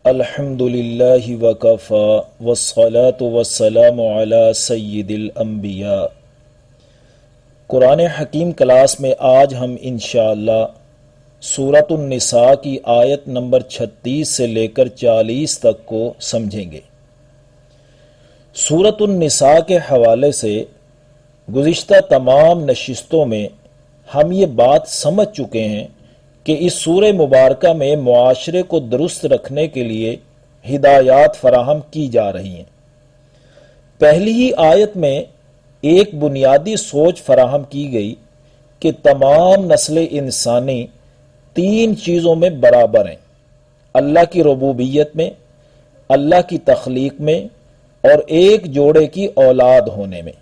الحمد للہ وکفا والصلاة والسلام علی سید الانبیاء۔ قرآن حکیم کلاس میں آج ہم انشاءاللہ سورۃ النساء کی آیت نمبر 36 سے لے کر 40 تک کو سمجھیں گے۔ سورۃ النساء کے حوالے سے گزشتہ تمام نشستوں میں ہم یہ بات سمجھ چکے ہیں کہ اس سورہ مبارکہ میں معاشرے کو درست رکھنے کے لیے ہدایات فراہم کی جا رہی ہیں۔ پہلی ہی آیت میں ایک بنیادی سوچ فراہم کی گئی کہ تمام نسل انسانی تین چیزوں میں برابر ہیں: اللہ کی ربوبیت میں، اللہ کی تخلیق میں اور ایک جوڑے کی اولاد ہونے میں۔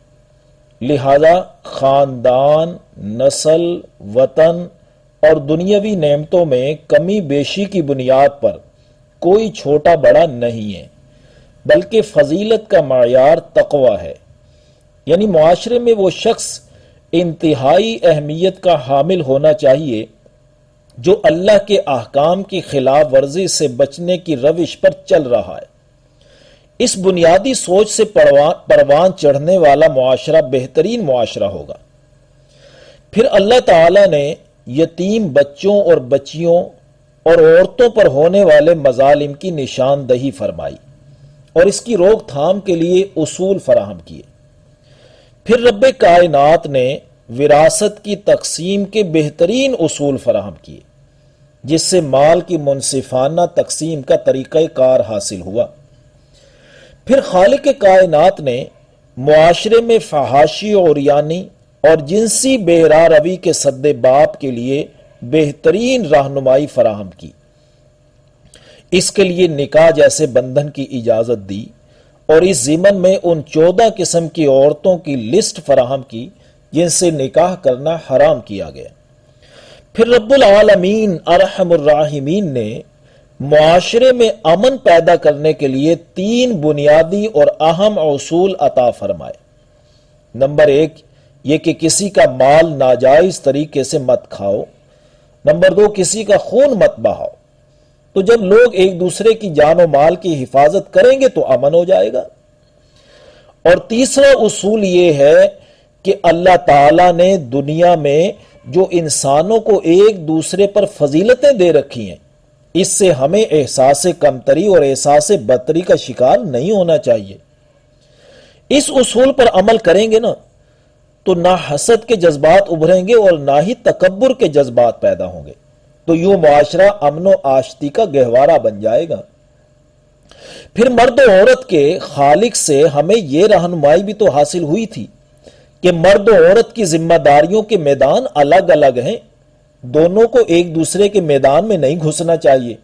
لہذا خاندان، نسل، وطن اور دنیاوی نعمتوں میں کمی بیشی کی بنیاد پر کوئی چھوٹا بڑا نہیں ہے، بلکہ فضیلت کا معیار تقوی ہے۔ یعنی معاشرے میں وہ شخص انتہائی اہمیت کا حامل ہونا چاہیے جو اللہ کے احکام کی خلاف ورزی سے بچنے کی روش پر چل رہا ہے۔ اس بنیادی سوچ سے پروان چڑھنے والا معاشرہ بہترین معاشرہ ہوگا۔ پھر اللہ تعالی نے یتیم بچوں اور بچیوں اور عورتوں پر ہونے والے مظالم کی نشاندہی فرمائی اور اس کی روک تھام کے لیے اصول فراہم کیے۔ پھر رب کائنات نے وراثت کی تقسیم کے بہترین اصول فراہم کیے جس سے مال کی منصفانہ تقسیم کا طریقہ کار حاصل ہوا۔ پھر خالق کائنات نے معاشرے میں فحاشی اور عریانی اور جنسی بے راہ روی کے سد باب کے لیے بہترین رہنمائی فراہم کی۔ اس کے لیے نکاح جیسے بندھن کی اجازت دی اور اس ضمن میں ان 14 قسم کی عورتوں کی لسٹ فراہم کی جن سے نکاح کرنا حرام کیا گیا۔ پھر رب العالمین ارحم الراحمین نے معاشرے میں امن پیدا کرنے کے لیے 3 بنیادی اور اہم اصول عطا فرمائے۔ نمبر 1 یہ کہ کسی کا مال ناجائز طریقے سے مت کھاؤ۔ نمبر 2 کسی کا خون مت بہاؤ۔ تو جب لوگ ایک دوسرے کی جان و مال کی حفاظت کریں گے تو امن ہو جائے گا۔ اور تیسرا اصول یہ ہے کہ اللہ تعالیٰ نے دنیا میں جو انسانوں کو ایک دوسرے پر فضیلتیں دے رکھی ہیں اس سے ہمیں احساس کمتری اور احساس برتری کا شکار نہیں ہونا چاہیے۔ اس اصول پر عمل کریں گے نا تو نہ حسد کے جذبات ابھریں گے اور نہ ہی تکبر کے جذبات پیدا ہوں گے، تو یوں معاشرہ امن و آشتی کا گہوارہ بن جائے گا۔ پھر مرد و عورت کے خالق سے ہمیں یہ رہنمائی بھی تو حاصل ہوئی تھی کہ مرد و عورت کی ذمہ داریوں کے میدان الگ الگ ہیں، دونوں کو ایک دوسرے کے میدان میں نہیں گھسنا چاہیے،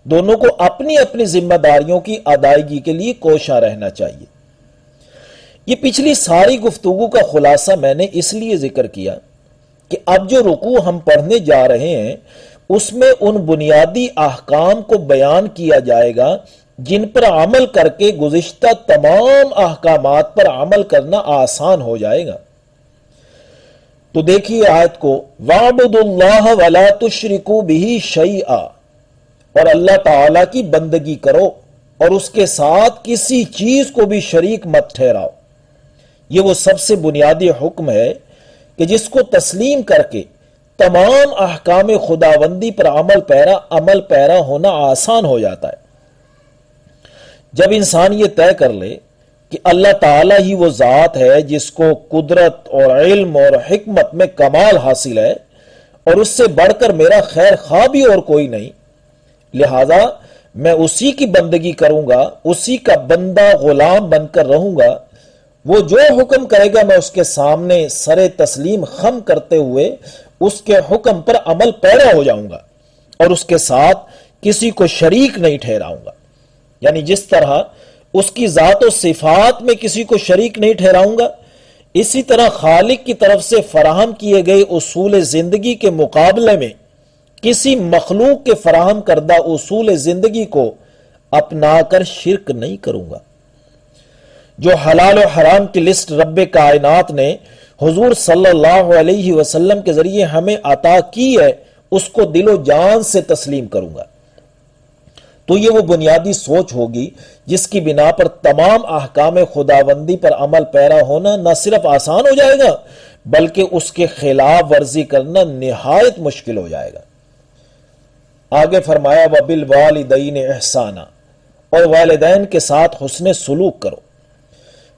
دونوں کو اپنی اپنی ذمہ داریوں کی ادائیگی کے لیے کوشاں رہنا چاہیے۔ یہ پچھلی ساری گفتگو کا خلاصہ میں نے اس لیے ذکر کیا کہ اب جو رکوع ہم پڑھنے جا رہے ہیں اس میں ان بنیادی احکام کو بیان کیا جائے گا جن پر عمل کر کے گزشتہ تمام احکامات پر عمل کرنا آسان ہو جائے گا۔ تو دیکھیے آیت کو، وَاعْبُدُوا اللَّهَ وَلَا تُشْرِكُوا بِهِ شَيْئًا، اور اللہ تعالیٰ کی بندگی کرو اور اس کے ساتھ کسی چیز کو بھی شریک مت ٹھہراؤ۔ یہ وہ سب سے بنیادی حکم ہے کہ جس کو تسلیم کر کے تمام احکام خداوندی پر عمل پیرا ہونا آسان ہو جاتا ہے۔ جب انسان یہ طے کر لے کہ اللہ تعالیٰ ہی وہ ذات ہے جس کو قدرت اور علم اور حکمت میں کمال حاصل ہے اور اس سے بڑھ کر میرا خیر خواہ بھی اور کوئی نہیں، لہذا میں اسی کی بندگی کروں گا، اسی کا بندہ غلام بن کر رہوں گا، وہ جو حکم کرے گا میں اس کے سامنے سر تسلیم خم کرتے ہوئے اس کے حکم پر عمل پیرا ہو جاؤں گا اور اس کے ساتھ کسی کو شریک نہیں ٹھہراؤں گا۔ یعنی جس طرح اس کی ذات و صفات میں کسی کو شریک نہیں ٹھہراؤں گا، اسی طرح خالق کی طرف سے فراہم کیے گئے اصول زندگی کے مقابلے میں کسی مخلوق کے فراہم کردہ اصول زندگی کو اپنا کر شرک نہیں کروں گا۔ جو حلال و حرام کی لسٹ رب کائنات نے حضور صلی اللہ علیہ وسلم کے ذریعے ہمیں عطا کی ہے اس کو دل و جان سے تسلیم کروں گا۔ تو یہ وہ بنیادی سوچ ہوگی جس کی بنا پر تمام احکام خداوندی پر عمل پیرا ہونا نہ صرف آسان ہو جائے گا بلکہ اس کے خلاف ورزی کرنا نہایت مشکل ہو جائے گا۔ آگے فرمایا وَبِالْوَالِدَيْنِ احسانا، اور والدین کے ساتھ حسن سلوک کرو۔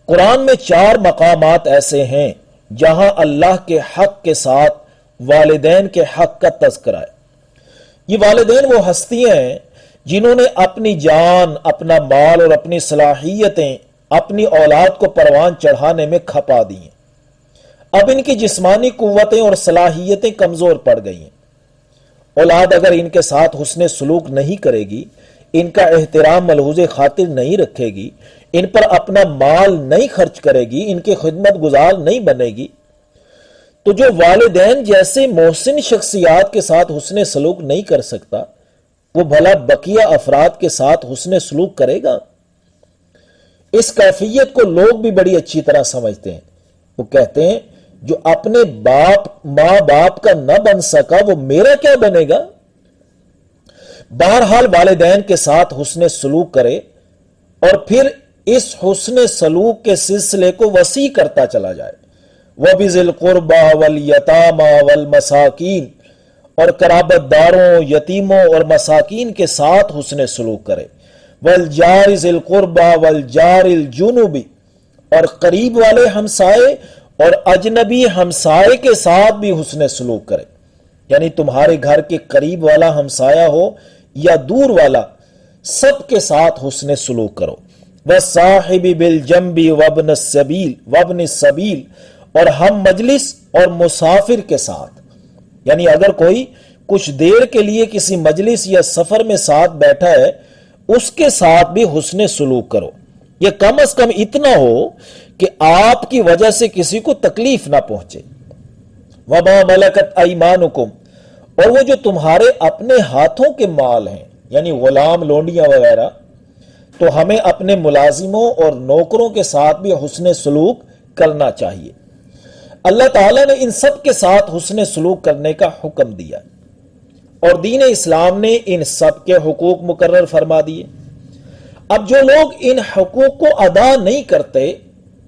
قرآن میں 4 مقامات ایسے ہیں جہاں اللہ کے حق کے ساتھ والدین کے حق کا تذکرہ ہے۔ یہ والدین وہ ہستیاں ہیں جنہوں نے اپنی جان، اپنا مال اور اپنی صلاحیتیں اپنی اولاد کو پروان چڑھانے میں کھپا دی ہیں۔ اب ان کی جسمانی قوتیں اور صلاحیتیں کمزور پڑ گئی ہیں۔ اولاد اگر ان کے ساتھ حسن سلوک نہیں کرے گی، ان کا احترام ملحوظ خاطر نہیں رکھے گی، ان پر اپنا مال نہیں خرچ کرے گی، ان کی خدمت گزار نہیں بنے گی، تو جو والدین جیسے محسن شخصیات کے ساتھ حسن سلوک نہیں کر سکتا، وہ بھلا بقیہ افراد کے ساتھ حسن سلوک کرے گا؟ اس کیفیت کو لوگ بھی بڑی اچھی طرح سمجھتے ہیں۔ وہ کہتے ہیں جو اپنے ماں باپ کا نہ بن سکا وہ میرا کیا بنے گا؟ بہرحال والدین کے ساتھ حسن سلوک کرے اور پھر اس حسن سلوک کے سلسلے کو وسیع کرتا چلا جائے۔ وَبِذِي الْقُرْبَى وَالْيَتَامَى وَالْمَسَاكِينِ، اور قرابت داروں، یتیموں اور مساکین کے ساتھ حسن سلوک کرے۔ وَالْجَارِ ذِي الْقُرْبَى وَالْجَارِ الْجُنُبِ، اور قریب والے ہمسائے اور اجنبی ہمسائے کے ساتھ بھی حسن سلوک کرے، یعنی تمہارے گھر کے قریب والا ہمسایہ ہو یا دور والا، سب کے ساتھ حسن سلوک کرو۔ وَالصَّاحِبِ بِالْجَنبِ وَابْنِ السَّبِيلِ، اور ہم مجلس اور مسافر کے ساتھ، یعنی اگر کوئی کچھ دیر کے لیے کسی مجلس یا سفر میں ساتھ بیٹھا ہے اس کے ساتھ بھی حسن سلوک کرو، یہ کم از کم اتنا ہو کہ آپ کی وجہ سے کسی کو تکلیف نہ پہنچے۔ وَمَا مَلَكَتْ أَيْمَانُكُمْ، اور وہ جو تمہارے اپنے ہاتھوں کے مال ہیں، یعنی غلام، لونڈیاں وغیرہ، تو ہمیں اپنے ملازموں اور نوکروں کے ساتھ بھی حسن سلوک کرنا چاہیے۔ اللہ تعالیٰ نے ان سب کے ساتھ حسن سلوک کرنے کا حکم دیا اور دین اسلام نے ان سب کے حقوق مقرر فرما دیے۔ اب جو لوگ ان حقوق کو ادا نہیں کرتے،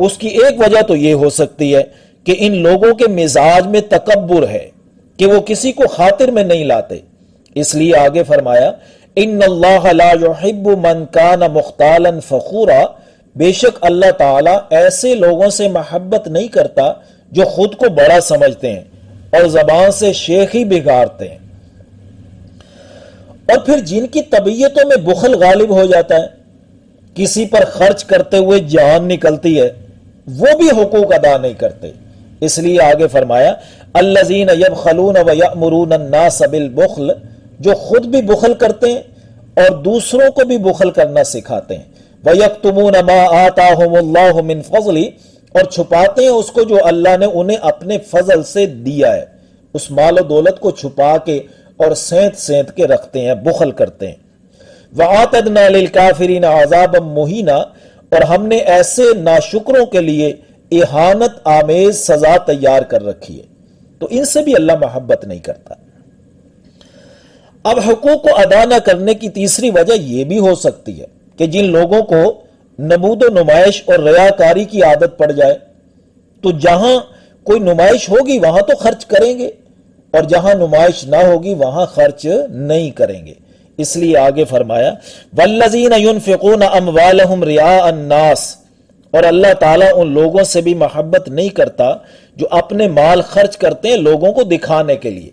اس کی ایک وجہ تو یہ ہو سکتی ہے کہ ان لوگوں کے مزاج میں تکبر ہے کہ وہ کسی کو خاطر میں نہیں لاتے، اس لیے آگے فرمایا ان اللہ لا يحب من کان مختالا فخورا، بے شک اللہ تعالیٰ ایسے لوگوں سے محبت نہیں کرتا جو خود کو بڑا سمجھتے ہیں اور زبان سے شیخی بگاڑتے ہیں، اور پھر جن کی طبیعتوں میں بخل غالب ہو جاتا ہے، کسی پر خرچ کرتے ہوئے جان نکلتی ہے، وہ بھی حقوق ادا نہیں کرتے۔ اس لیے آگے فرمایا الذین یبخلون ویأمرون الناس بالبخل، جو خود بھی بخل کرتے ہیں اور دوسروں کو بھی بخل کرنا سکھاتے ہیں۔ وَيَكْتُمُونَ مَا آتَاهُمُ اللَّهُ مِنْ فَضْلِهِ، اور چھپاتے ہیں اس کو جو اللہ نے انہیں اپنے فضل سے دیا ہے، اس مال و دولت کو چھپا کے اور سینت سینت کے رکھتے ہیں، بخل کرتے ہیں۔ وَآتَدْنَا لِلْكَافِرِينَ عَذَابًا مُهِينًا، اور ہم نے ایسے ناشکروں کے لیے اہانت آمیز سزا تیار کر رکھی ہے، تو ان سے بھی اللہ محبت نہیں کرتا۔ اب حقوق کو ادا نہ کرنے کی تیسری وجہ یہ بھی ہو سکتی ہے کہ جن لوگوں کو نمود و نمائش اور ریاکاری کی عادت پڑ جائے تو جہاں کوئی نمائش ہوگی وہاں تو خرچ کریں گے، اور جہاں نمائش نہ ہوگی وہاں خرچ نہیں کریں گے۔ اس لیے آگے فرمایا والذین ينفقون اموالهم رئاء الناس، اور اللہ تعالیٰ ان لوگوں سے بھی محبت نہیں کرتا جو اپنے مال خرچ کرتے ہیں لوگوں کو دکھانے کے لیے،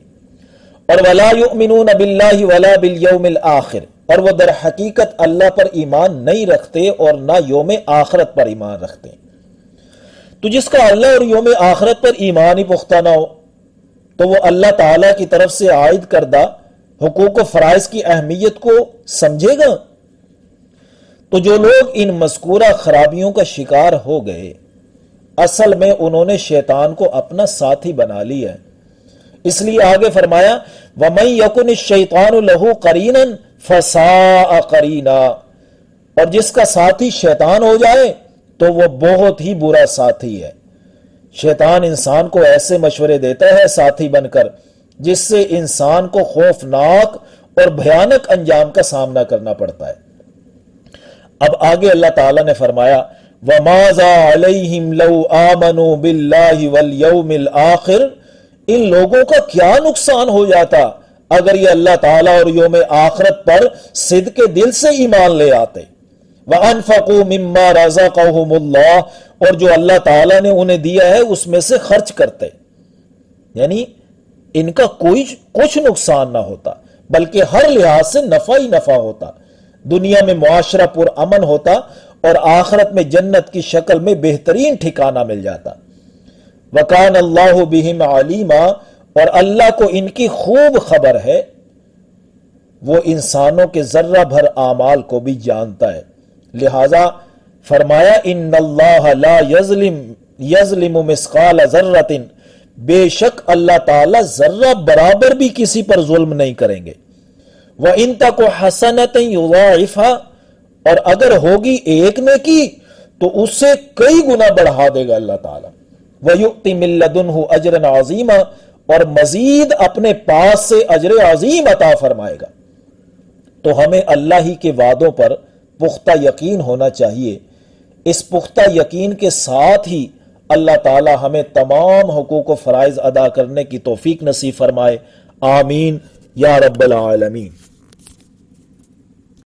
اور ولا یؤمنون باللہ ولا بالیوم الآخر، اور وہ در حقیقت اللہ پر ایمان نہیں رکھتے اور نہ یوم آخرت پر ایمان رکھتے۔ تو جس کا اللہ اور یوم آخرت پر ایمان ہی پختہ نہ ہو تو وہ اللہ تعالیٰ کی طرف سے عائد کردہ حقوق و فرائض کی اہمیت کو سمجھے گا؟ تو جو لوگ ان مذکورہ خرابیوں کا شکار ہو گئے، اصل میں انہوں نے شیطان کو اپنا ساتھی بنا لیا ہے۔ اس لیے آگے فرمایا وَمَن يَكُنِ الشَّيْطَانُ لَهُ قَرِينًا فَسَاءَ قَرِينًا، اور جس کا ساتھی شیطان ہو جائے تو وہ بہت ہی برا ساتھی ہے۔ شیطان انسان کو ایسے مشورے دیتا ہے ساتھی بن کر جس سے انسان کو خوفناک اور بھیانک انجام کا سامنا کرنا پڑتا ہے۔ اب آگے اللہ تعالیٰ نے فرمایا وَمَاذَا عَلَيْهِمْ لَوْ آمَنُوا بِاللَّهِ وَالْيَوْمِ الْآخِرِ، ان لوگوں کا کیا نقصان ہو جاتا اگر یہ اللہ تعالیٰ اور یوم آخرت پر صدق دل سے ایمان لے آتے۔ وَأَنفَقُوا مِمَّا رَزَقَهُمُ اللَّهُ، اور جو اللہ تعالیٰ نے انہیں دیا ہے اس میں سے خرچ کرتے، یعنی ان کا کوئی کچھ نقصان نہ ہوتا بلکہ ہر لحاظ سے نفع ہی نفع ہوتا، دنیا میں معاشرہ پر امن ہوتا اور آخرت میں جنت کی شکل میں بہترین ٹھکانہ مل جاتا۔ وَكَانَ اللَّهُ بِهِمْ عَلِيمًا، اور اللہ کو ان کی خوب خبر ہے، وہ انسانوں کے ذرہ بھر اعمال کو بھی جانتا ہے، لہذا فرمایا ان اللہ لا یظلم مثقال ذرۃ، بے شک اللہ تعالی ذرہ برابر بھی کسی پر ظلم نہیں کریں گے۔ وَإِن تَكُ حَسَنَةً يُضَاعِفْهَا، اور اگر ہوگی ایک نیکی تو اس سے کئی گنا بڑھا دے گا اللہ تعالی۔ وَيُؤْتِ مِن لَّدُنْهُ أَجْرًا عَظِيمًا، اور مزید اپنے پاس سے اجر عظیم عطا فرمائے گا۔ تو ہمیں اللہ ہی کے وعدوں پر پختہ یقین ہونا چاہیے، اس پختہ یقین کے ساتھ ہی اللہ تعالی ہمیں تمام حقوق و فرائض ادا کرنے کی توفیق نصیب فرمائے، آمین یا رب العالمین۔